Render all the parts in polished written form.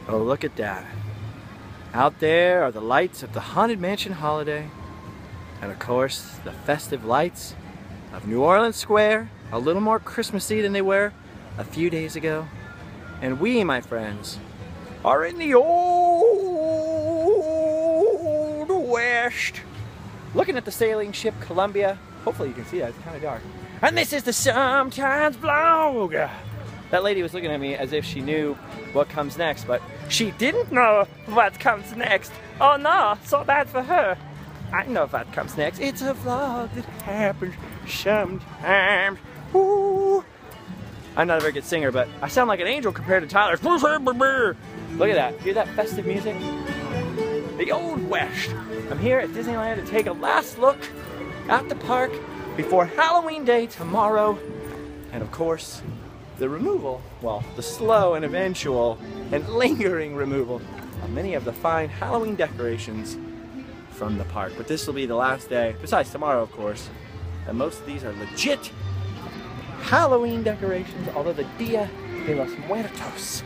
Oh, look at that. Out there are the lights of the Haunted Mansion holiday. And of course, the festive lights of New Orleans Square, a little more Christmassy than they were a few days ago. And we, my friends, are in the old West. Looking at the sailing ship Columbia. Hopefully you can see that, it's kind of dark. And this is the Sometimes Vlog. That lady was looking at me as if she knew what comes next, but she didn't know what comes next. Oh no, so bad for her. I know what comes next. It's a vlog that happens sometimes. Ooh. I'm not a very good singer, but I sound like an angel compared to Tyler's. Look at that. Hear that festive music? The Old West. I'm here at Disneyland to take a last look at the park before Halloween Day tomorrow. And of course, the removal, well, the slow and eventual and lingering removal of many of the fine Halloween decorations from the park. But this will be the last day, besides tomorrow, of course, and most of these are legit Halloween decorations, although the Dia de los Muertos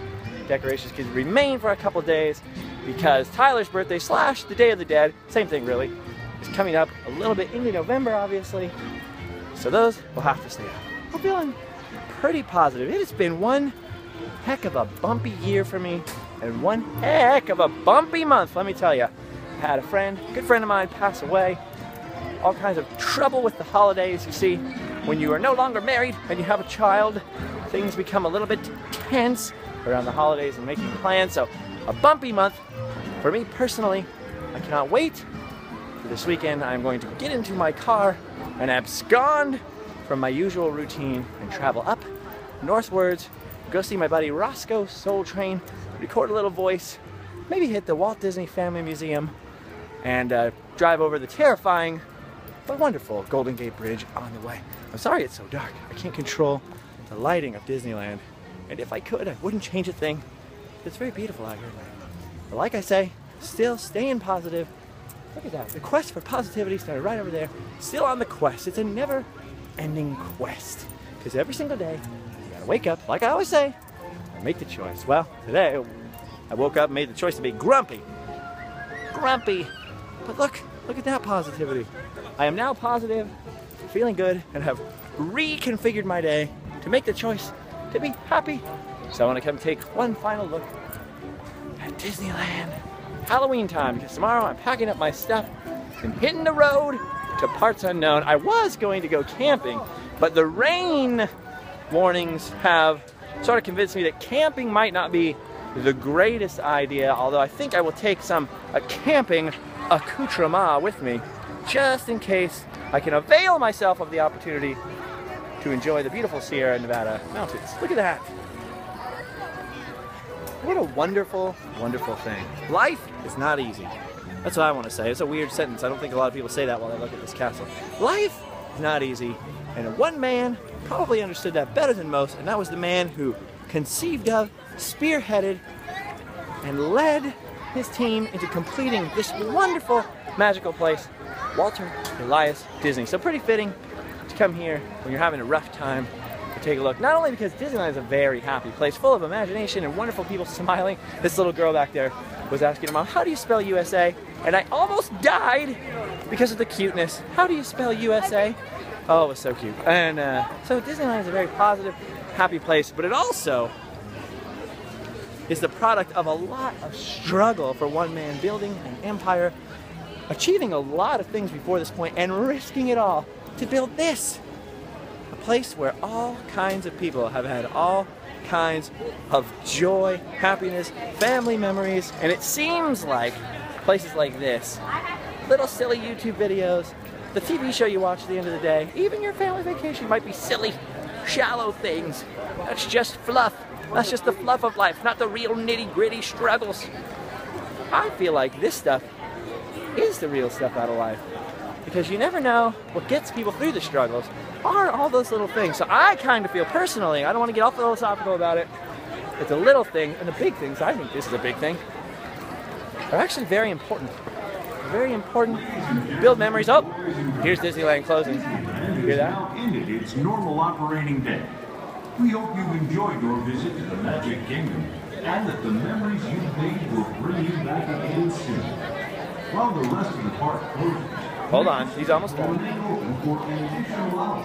decorations can remain for a couple days because Tyler's birthday / the Day of the Dead, same thing really, is coming up a little bit into November, obviously. So those will have to stay out. I'm feeling pretty positive. It has been one heck of a bumpy year for me and one heck of a bumpy month, let me tell you. I had a friend, a good friend of mine, pass away. All kinds of trouble with the holidays. You see, when you are no longer married and you have a child, things become a little bit tense around the holidays and making plans. So a bumpy month for me personally. I cannot wait for this weekend. I'm going to get into my car and abscond from my usual routine and travel up northwards, go see my buddy Roscoe Soul Train, record a little voice, maybe hit the Walt Disney Family Museum, and drive over the terrifying but wonderful Golden Gate Bridge on the way. I'm sorry it's so dark. I can't control the lighting of Disneyland, and if I could, I wouldn't change a thing. It's very beautiful out here. But like I say, still staying positive. Look at that. The quest for positivity started right over there. Still on the quest. It's a never-ending quest. Because every single day, you gotta wake up, like I always say, and make the choice. Well, today, I woke up and made the choice to be grumpy. Grumpy. But look at that positivity. I am now positive, feeling good, and have reconfigured my day to make the choice to be happy. So I want to come take one final look at Disneyland. Halloween time, because tomorrow I'm packing up my stuff and hitting the road to parts unknown. I was going to go camping, but the rain warnings have sort of convinced me that camping might not be the greatest idea, although I think I will take some camping accoutrement with me, just in case I can avail myself of the opportunity to enjoy the beautiful Sierra Nevada mountains. Look at that. What a wonderful, wonderful thing. Life is not easy. That's what I want to say. It's a weird sentence. I don't think a lot of people say that while they look at this castle. Life is not easy. And one man probably understood that better than most, and that was the man who conceived of, spearheaded, and led his team into completing this wonderful, magical place, Walter Elias Disney. So pretty fitting to come here when you're having a rough time to take a look. Not only because Disneyland is a very happy place, full of imagination and wonderful people smiling. This little girl back there was asking her mom, how do you spell USA? And I almost died because of the cuteness. How do you spell USA? Oh, it was so cute. And so Disneyland is a very positive, happy place, but it also is the product of a lot of struggle for one man, building an empire, achieving a lot of things before this point, and risking it all to build this. A place where all kinds of people have had all kinds of joy, happiness, family memories, and it seems like places like this, little silly YouTube videos, the TV show you watch at the end of the day, even your family vacation might be silly, shallow things. That's just fluff. That's just the fluff of life, not the real nitty-gritty struggles. I feel like this stuff is the real stuff out of life, because you never know what gets people through the struggles are all those little things. So I kind of feel personally, I don't want to get all philosophical about it, it's a little thing, and the big things, I think this is a big thing, are actually very important. Very important. Build memories. Oh, here's Disneyland closing. You hear that? Ended its normal operating day. We hope you've enjoyed your visit to the Magic Kingdom. and that the memories you've made will bring you back again soon. While the rest of the park closes, hold on, he's almost done. remain open for an additional hour.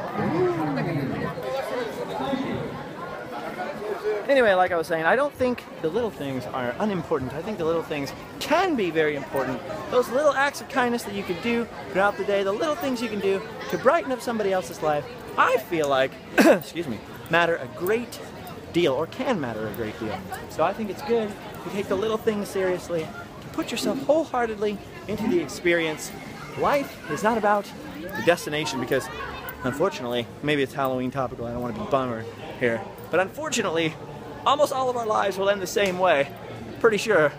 Anyway, like I was saying, I don't think the little things are unimportant. I think the little things can be very important. Those little acts of kindness that you can do throughout the day, the little things you can do to brighten up somebody else's life, I feel like, excuse me, matter a great deal, or can matter a great deal. So I think it's good to take the little things seriously, to put yourself wholeheartedly into the experience. Life is not about the destination, because unfortunately, maybe it's Halloween topical, I don't want to be bummer here, but unfortunately, almost all of our lives will end the same way, pretty sure,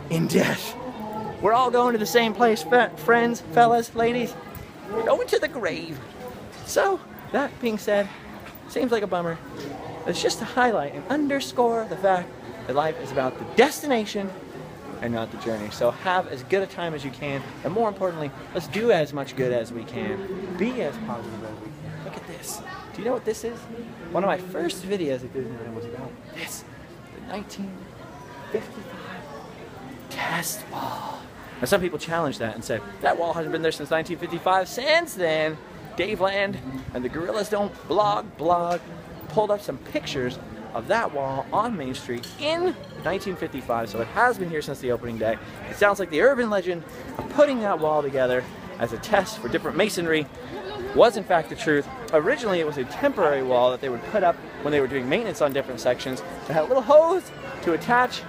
in death. We're all going to the same place, friends, fellas, ladies. We're going to the grave. So, that being said, seems like a bummer. It's just to highlight and underscore the fact that life is about the destination and not the journey. So have as good a time as you can, and more importantly, let's do as much good as we can. Be as positive as we can. Look at this. Do you know what this is? One of my first videos at Disneyland was about this, the 1955 test wall. Now some people challenged that and said, that wall hasn't been there since 1955. Since then, Dave Land and the Gorillas Don't blog pulled up some pictures of that wall on Main Street in 1955, so it has been here since the opening day. It sounds like the urban legend of putting that wall together as a test for different masonry was in fact the truth. Originally it was a temporary wall that they would put up when they were doing maintenance on different sections. It had a little hose to attach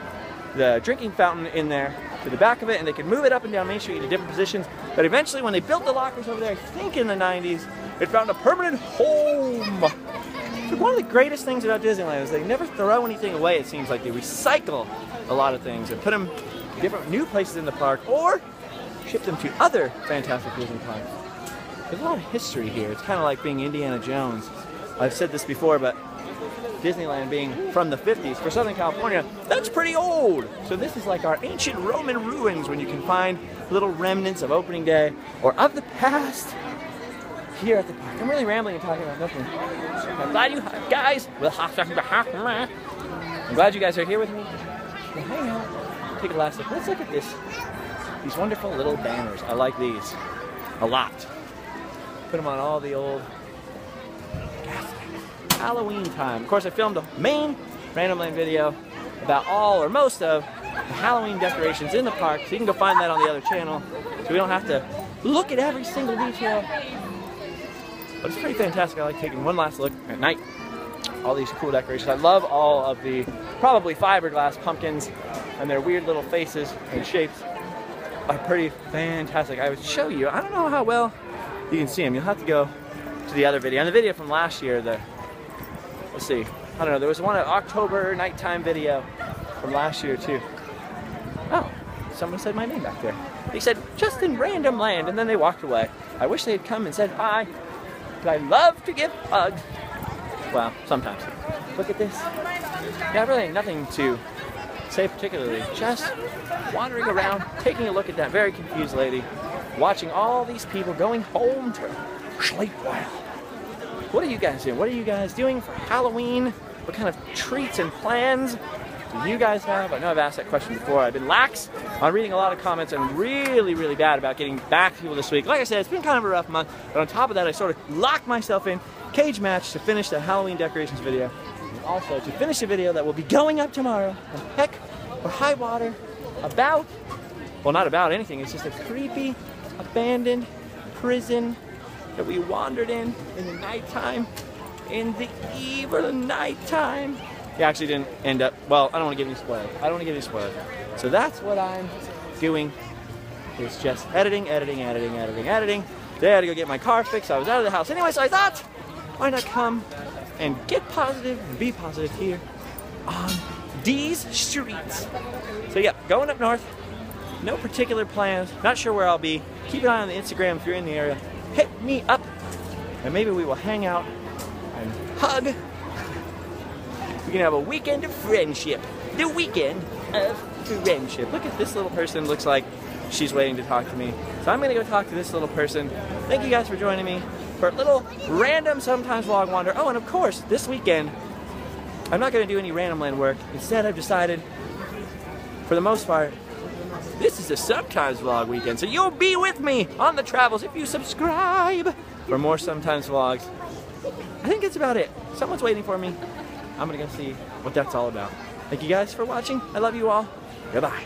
the drinking fountain in there to the back of it, and they could move it up and down Main Street to different positions. But eventually when they built the lockers over there, I think in the 90s, it found a permanent home. So one of the greatest things about Disneyland is they never throw anything away. It seems like they recycle a lot of things and put them in different new places in the park, or ship them to other fantastic Disney parks. There's a lot of history here. It's kind of like being Indiana Jones. I've said this before, but Disneyland being from the 50s, for Southern California, that's pretty old. So this is like our ancient Roman ruins, when you can find little remnants of opening day or of the past here at the park. I'm really rambling and talking about nothing. I'm glad you guys, I'm glad you guys are here with me. We'll hang out, take a last look. Let's look at this. These wonderful little banners. I like these a lot. Put them on all the old Halloween time. Of course, I filmed a main Random Land video about all or most of the Halloween decorations in the park, so you can go find that on the other channel, so we don't have to look at every single detail. But it's pretty fantastic. I like taking one last look at night. All these cool decorations. I love all of the probably fiberglass pumpkins, and their weird little faces and shapes are pretty fantastic. I would show you. I don't know how well you can see them. You'll have to go to the other video. And the video from last year, let's see. I don't know. There was one October nighttime video from last year too. Oh, someone said my name back there. They said, just in Random Land, and then they walked away. I wish they had come and said hi. I love to give hugs. Well, sometimes. Look at this. Yeah, really ain't nothing to say particularly. Just wandering around, taking a look at that very confused lady, watching all these people going home to sleep well. What are you guys doing? What are you guys doing for Halloween? What kind of treats and plans do you guys have? I know I've asked that question before. I've been lax on reading a lot of comments and really bad about getting back to people this week. Like I said, it's been kind of a rough month, but on top of that, I sort of locked myself in cage match to finish the Halloween decorations video, and also to finish a video that will be going up tomorrow on heck or high water about, well, not about anything. It's just a creepy, abandoned prison that we wandered in the nighttime, in the eve of the nighttime. It actually didn't end up, well, I don't want to give any spoilers. I don't want to give any spoilers. So that's what I'm doing, is just editing. Today I had to go get my car fixed. I was out of the house anyway, so I thought, why not come and get positive and be positive here on these streets. So yeah, going up north, no particular plans, not sure where I'll be. Keep an eye on the Instagram if you're in the area. Hit me up, and maybe we will hang out and hug. We can have a weekend of friendship. The weekend of friendship. Look at this little person. Looks like she's waiting to talk to me. So I'm going to go talk to this little person. Thank you guys for joining me for a little random sometimes vlog wander. Oh, and of course, this weekend, I'm not going to do any Random Land work. Instead, I've decided, for the most part, this is a Sometimes Vlog weekend. So you'll be with me on the travels if you subscribe for more Sometimes Vlogs. I think that's about it. Someone's waiting for me. I'm going to go see what that's all about. Thank you guys for watching. I love you all. Goodbye.